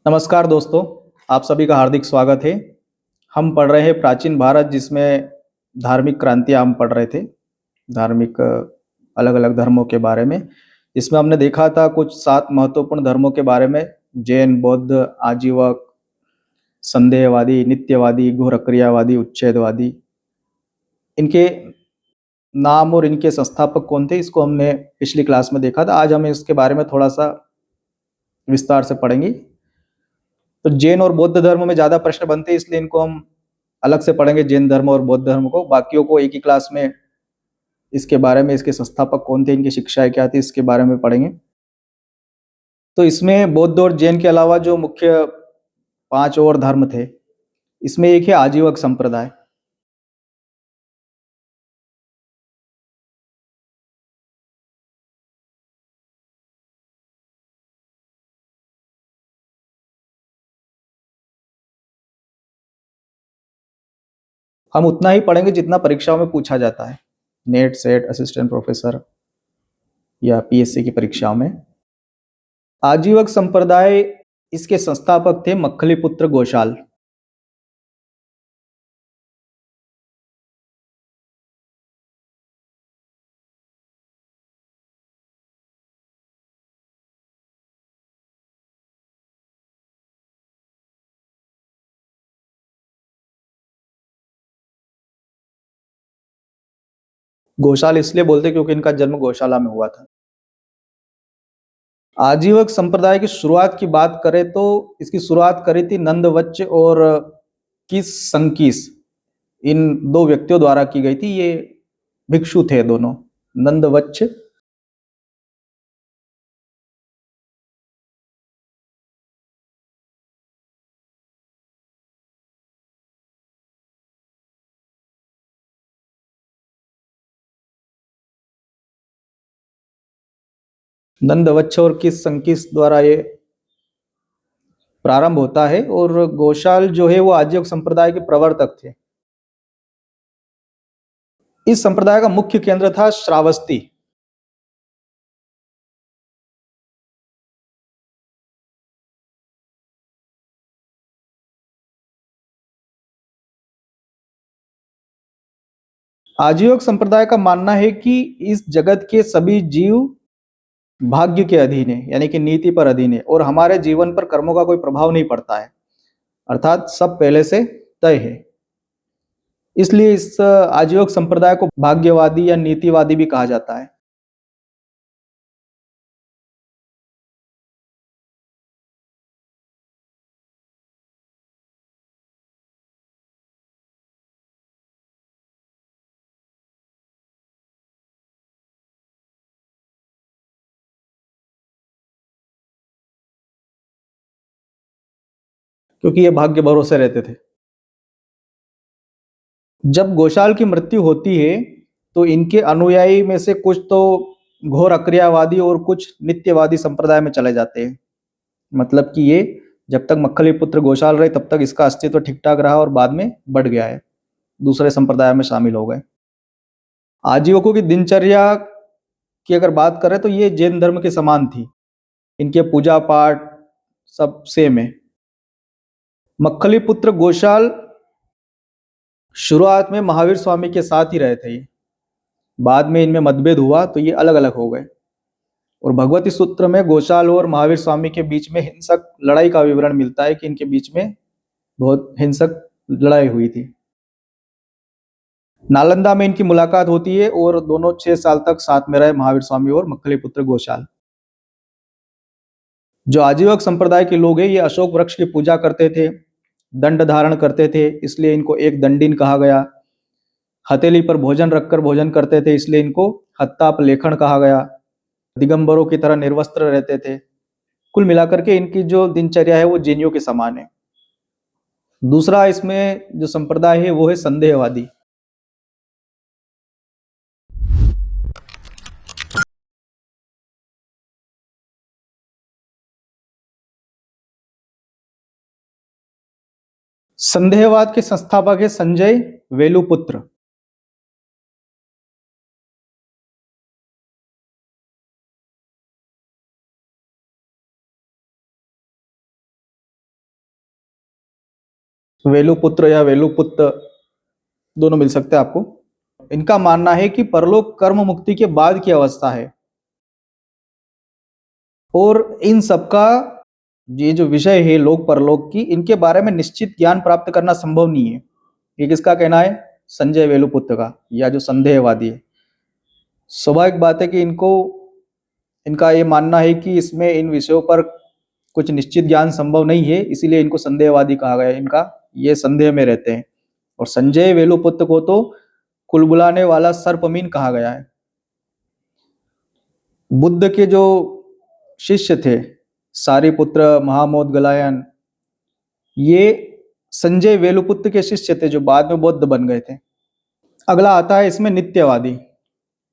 नमस्कार दोस्तों, आप सभी का हार्दिक स्वागत है। हम पढ़ रहे हैं प्राचीन भारत जिसमें धार्मिक क्रांतियाँ हम पढ़ रहे थे, धार्मिक अलग-अलग धर्मों के बारे में। इसमें हमने देखा था कुछ 7 महत्वपूर्ण धर्मों के बारे में, जैन, बौद्ध, आजीवक, संदेहवादी, नित्यवादी, घोरक्रियावादी, उच्छेदवादी। इनके नाम और इनके संस्थापक कौन थे, इसको हमने पिछली क्लास में देखा था। आज हम इसके बारे में थोड़ा-सा विस्तार से पढ़ेंगे। तो जैन और बौद्ध धर्म में ज़्यादा प्रश्न बनते हैं, इसलिए इनको हम अलग से पढ़ेंगे, जैन धर्म और बौद्ध धर्म को। बाकियों को एक ही क्लास में इसके बारे में, इसके संस्थापक कौन थे, इनकी शिक्षाएं क्या थी, इसके बारे में पढ़ेंगे। तो इसमें बौद्ध और जैन के अलावा जो मुख्य 5 और धर्म थे, इसमें एक है आजीवक संप्रदाय। हम उतना ही पढ़ेंगे जितना परीक्षाओं में पूछा जाता है, नेट, सेट, असिस्टेंट प्रोफेसर या पीएससी की परीक्षाओं में। आजीवक संप्रदाय, इसके संस्थापक थे मक्खलीपुत्र गोशाल। गोशाल इसलिए बोलते क्योंकि इनका जन्म गौशाला में हुआ था। आजीवक संप्रदाय की शुरुआत की बात करें तो इसकी शुरुआत करी थी नंदवच्च और किस संकीस, इन दो व्यक्तियों द्वारा की गई थी। ये भिक्षु थे दोनों, नंदवच्च। नंदवच्छ और किस संकीस द्वारा ये प्रारंभ होता है, और गोशाल जो है वो आजीवक संप्रदाय के प्रवर्तक थे। इस संप्रदाय का मुख्य केंद्र था श्रावस्ती। आजीवक संप्रदाय का मानना है कि इस जगत के सभी जीव भाग्य के अधीन है, यानी कि नीति पर अधीन है, और हमारे जीवन पर कर्मों का कोई प्रभाव नहीं पड़ता है, अर्थात सब पहले से तय है। इसलिए इस आजीवक संप्रदाय को भाग्यवादी या नीतिवादी भी कहा जाता है। क्योंकि ये भाग्य भरोसे रहते थे। जब गोशाल की मृत्यु होती है तो इनके अनुयायी में से कुछ तो घोर अक्रियावादी और कुछ नित्यवादी संप्रदाय में चले जाते हैं। मतलब कि ये जब तक मक्खली पुत्र गोशाल रहे तब तक इसका अस्तित्व ठीक ठाक रहा, और बाद में बढ़ गया है, दूसरे संप्रदाय में शामिल हो गए। आजीवकों की दिनचर्या की अगर बात करें तो ये जैन धर्म के समान थी। इनके पूजा पाठ सब सेम है। मक्खली पुत्र गोशाल शुरुआत में महावीर स्वामी के साथ ही रहे थे। बाद में इनमें मतभेद हुआ तो ये अलग अलग हो गए, और भगवती सूत्र में गोशाल और महावीर स्वामी के बीच में हिंसक लड़ाई का विवरण मिलता है कि इनके बीच में बहुत हिंसक लड़ाई हुई थी। नालंदा में इनकी मुलाकात होती है और दोनों 6 साल तक साथ में रहे, महावीर स्वामी और मक्खली पुत्र गोशाल। जो आजीवक संप्रदाय के लोग हैं ये अशोक वृक्ष की पूजा करते थे, दंड धारण करते थे, इसलिए इनको एक दंडिन कहा गया। हथेली पर भोजन रखकर भोजन करते थे, इसलिए इनको हत्ताप लेखन कहा गया। दिगंबरों की तरह निर्वस्त्र रहते थे। कुल मिलाकर के इनकी जो दिनचर्या है वो जैनियों के समान है। दूसरा इसमें जो संप्रदाय है वो है संदेहवादी। संदेहवाद के संस्थापक है संजय वेलुपुत्र। वेलुपुत्र या वेलुपुत्र दोनों मिल सकते हैं आपको। इनका मानना है कि परलोक कर्म मुक्ति के बाद की अवस्था है और इन सबका ये जो विषय है लोक परलोक की, इनके बारे में निश्चित ज्ञान प्राप्त करना संभव नहीं है। ये किसका कहना है? संजय वेलुपुत्र का, या जो संदेहवादी है। स्वाभाविक बात है कि इनका ये मानना है कि इसमें इन विषयों पर कुछ निश्चित ज्ञान संभव नहीं है, इसीलिए इनको संदेहवादी कहा गया है। इनका ये संदेह में रहते हैं। और संजय वेलुपुत्र को तो कुलबुलाने वाला सर्पमीन कहा गया है। बुद्ध के जो शिष्य थे, सारिपुत्र, महामोदगलायन, ये संजय वेलुपुत्र के शिष्य थे जो बाद में बौद्ध बन गए थे। अगला आता है इसमें नित्यवादी।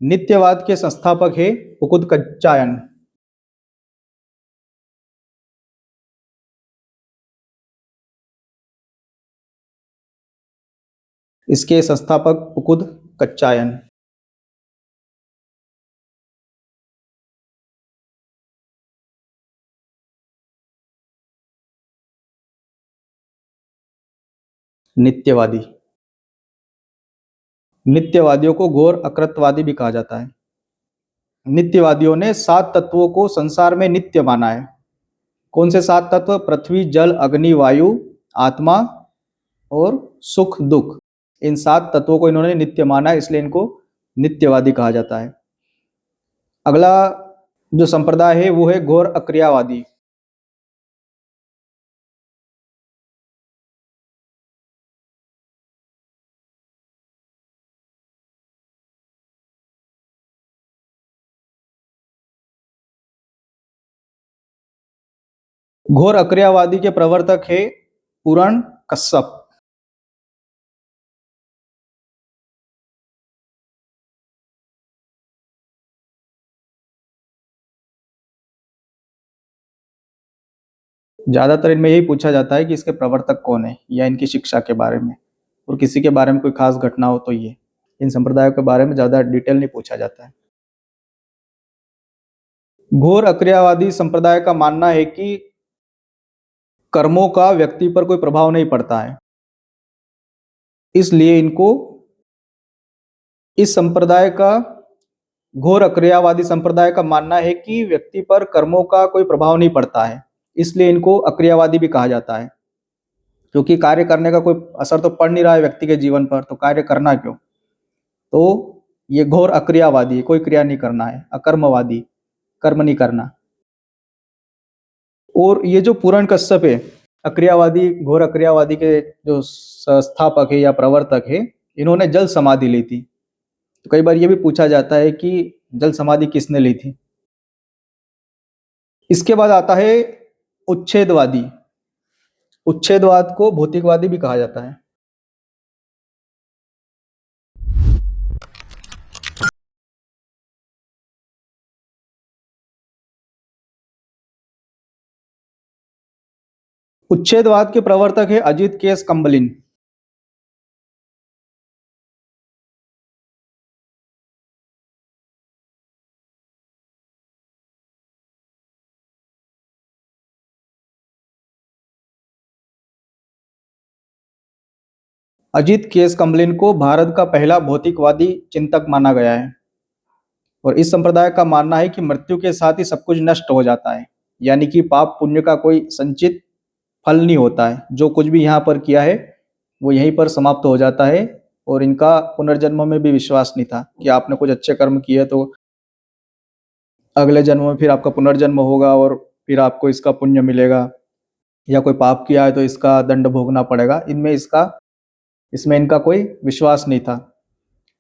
नित्यवाद के संस्थापक है पुकुदकच्चायन। इसके संस्थापक पुकुदकच्चायन। नित्यवादी। नित्यवादियों को घोर अकृतवादी भी कहा जाता है। नित्यवादियों ने 7 तत्वों को संसार में नित्य माना है। कौन से 7 तत्व? पृथ्वी, जल, अग्नि, वायु, आत्मा और सुख दुख। इन 7 तत्वों को इन्होंने नित्य माना है, इसलिए इनको नित्यवादी कहा जाता है। अगला जो संप्रदाय है वो है घोर अक्रियावादी। घोर अक्रियावादी के प्रवर्तक है पुराण कश्यप। ज्यादातर इनमें यही पूछा जाता है कि इसके प्रवर्तक कौन है या इनकी शिक्षा के बारे में, और किसी के बारे में कोई खास घटना हो तो ये। इन संप्रदायों के बारे में ज्यादा डिटेल नहीं पूछा जाता है। घोर अक्रियावादी संप्रदाय का मानना है कि कर्मों का व्यक्ति पर कोई प्रभाव नहीं पड़ता है, इसलिए इनको इस संप्रदाय का, घोर अक्रियावादी संप्रदाय का मानना है कि व्यक्ति पर कर्मों का कोई प्रभाव नहीं पड़ता है, इसलिए इनको अक्रियावादी भी कहा जाता है। क्योंकि कार्य करने का कोई असर तो पड़ नहीं रहा है व्यक्ति के जीवन पर, तो कार्य करना क्यों? तो ये घोर अक्रियावादी है, कोई क्रिया नहीं करना है, अकर्मवादी, कर्म नहीं करना। और ये जो पूरण कश्यप है, अक्रियावादी, घोर अक्रियावादी के जो संस्थापक है या प्रवर्तक है, इन्होंने जल समाधि ली थी। तो कई बार ये भी पूछा जाता है कि जल समाधि किसने ली थी। इसके बाद आता है उच्छेदवादी। उच्छेदवाद को भौतिकवादी भी कहा जाता है। उच्छेदवाद के प्रवर्तक है अजित केस कंबलिन। अजित केस कंबलिन को भारत का पहला भौतिकवादी चिंतक माना गया है। और इस संप्रदाय का मानना है कि मृत्यु के साथ ही सब कुछ नष्ट हो जाता है, यानी कि पाप पुण्य का कोई संचित फल नहीं होता है। जो कुछ भी यहाँ पर किया है वो यहीं पर समाप्त हो जाता है। और इनका पुनर्जन्म में भी विश्वास नहीं था कि आपने कुछ अच्छे कर्म किए तो अगले जन्म में फिर आपका पुनर्जन्म होगा और फिर आपको इसका पुण्य मिलेगा, या कोई पाप किया है तो इसका दंड भोगना पड़ेगा। इसमें इनका कोई विश्वास नहीं था,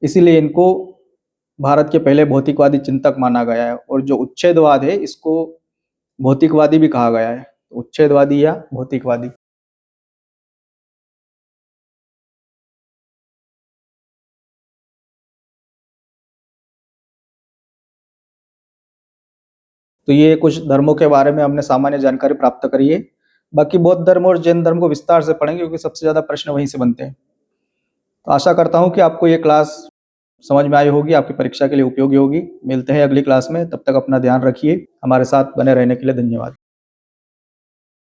इसीलिए इनको भारत के पहले भौतिकवादी चिंतक माना गया है। और जो उच्छेदवाद है इसको भौतिकवादी भी कहा गया है, उच्छेदवादी या भौतिकवादी। तो ये कुछ धर्मों के बारे में हमने सामान्य जानकारी प्राप्त करी है। बाकी बौद्ध धर्म और जैन धर्म को विस्तार से पढ़ेंगे क्योंकि सबसे ज्यादा प्रश्न वहीं से बनते हैं। तो आशा करता हूँ कि आपको ये क्लास समझ में आई होगी, आपकी परीक्षा के लिए उपयोगी होगी। मिलते हैं अगली क्लास में, तब तक अपना ध्यान रखिए। हमारे साथ बने रहने के लिए धन्यवाद।